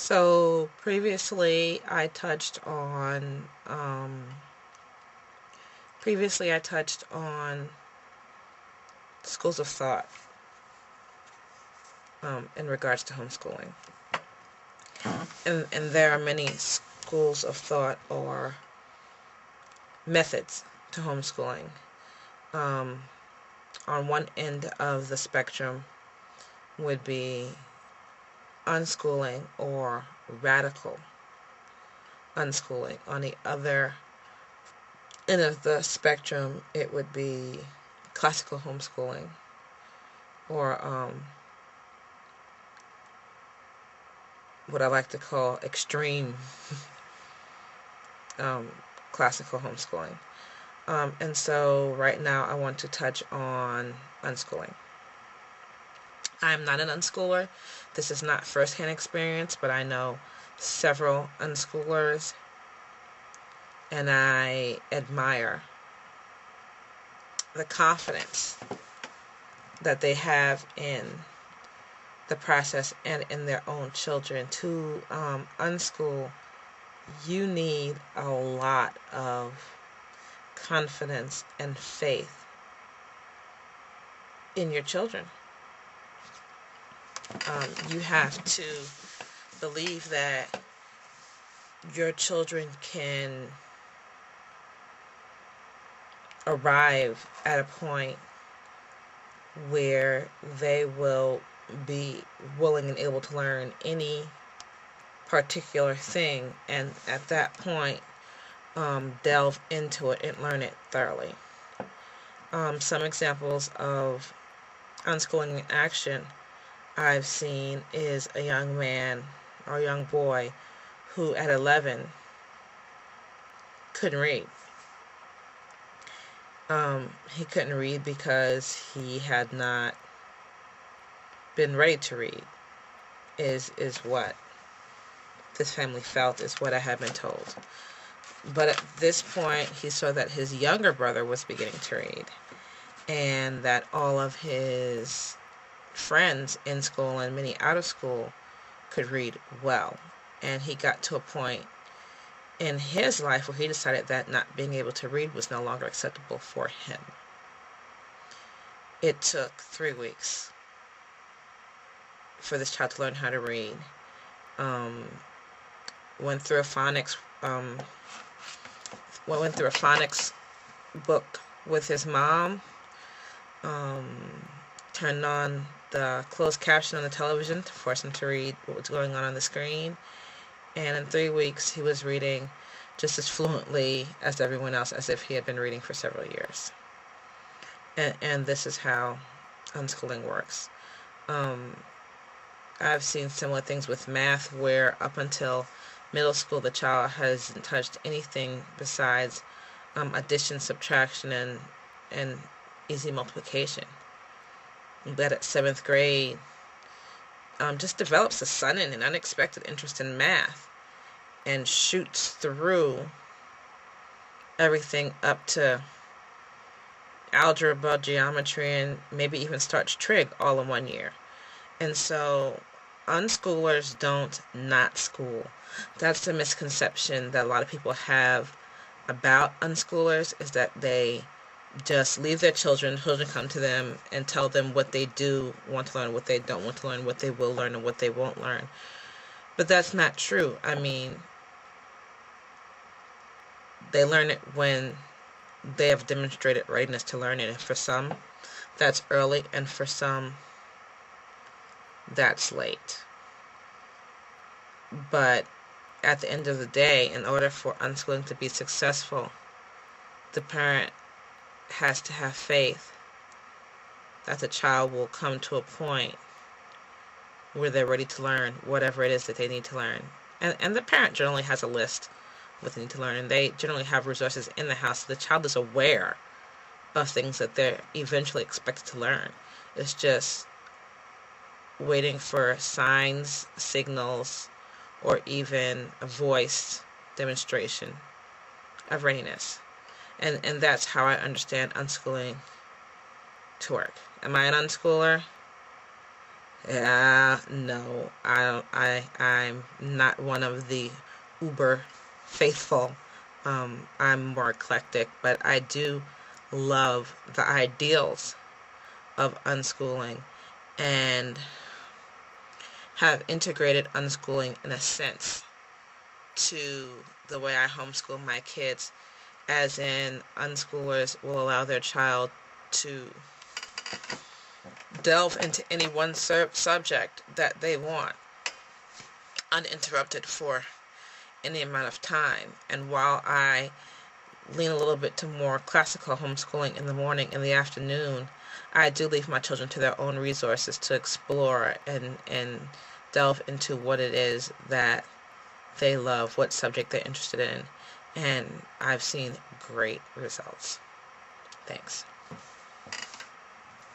So previously I touched on schools of thought in regards to homeschooling. And there are many schools of thought or methods to homeschooling. Um, on one end of the spectrum would be unschooling or radical unschooling. On the other end of the spectrum, it would be classical homeschooling or what I like to call extreme classical homeschooling. And so right now I want to touch on unschooling. I'm not an unschooler. This is not firsthand experience, but I know several unschoolers, and I admire the confidence that they have in the process and in their own children. To unschool, you need a lot of confidence and faith in your children. You have to believe that your children can arrive at a point where they will be willing and able to learn any particular thing, and at that point delve into it and learn it thoroughly. Some examples of unschooling in action I've seen is a young man or young boy who at 11 couldn't read. He couldn't read because he had not been ready to read, is what this family felt, is what I have been told. But at this point, he saw that his younger brother was beginning to read, and that all of his friends in school and many out of school could read well. And he got to a point in his life where he decided that not being able to read was no longer acceptable for him. It took 3 weeks for this child to learn how to read. Went through a phonics book with his mom. Turned on the closed caption on the television to force him to read what was going on the screen. And in 3 weeks, he was reading just as fluently as everyone else, as if he had been reading for several years. And this is how unschooling works. I've seen similar things with math, where up until middle school, the child hasn't touched anything besides addition, subtraction, and easy multiplication. But at 7th grade, just develops a sudden and unexpected interest in math and shoots through everything up to algebra, geometry, and maybe even starts trig all in 1 year. And so unschoolers don't not school. That's the misconception that a lot of people have about unschoolers, is that they just leave their children come to them and tell them what they do want to learn, what they don't want to learn, what they will learn, and what they won't learn. But that's not true. I mean, they learn it when they have demonstrated readiness to learn it. And for some, that's early, and for some, that's late. But at the end of the day, in order for unschooling to be successful, the parent has to have faith that the child will come to a point where they're ready to learn whatever it is that they need to learn. And the parent generally has a list of what they need to learn, and they generally have resources in the house, so the child is aware of things that they're eventually expected to learn. It's just waiting for signs, signals, or even a voiced demonstration of readiness. And that's how I understand unschooling to work. Am I an unschooler? No, I don't. I'm not one of the uber faithful. I'm more eclectic, but I do love the ideals of unschooling and have integrated unschooling in a sense to the way I homeschool my kids, as in unschoolers will allow their child to delve into any one subject that they want uninterrupted for any amount of time. And while I lean a little bit to more classical homeschooling in the morning and the afternoon, I do leave my children to their own resources to explore and delve into what it is that they love, what subject they're interested in. And I've seen great results. Thanks.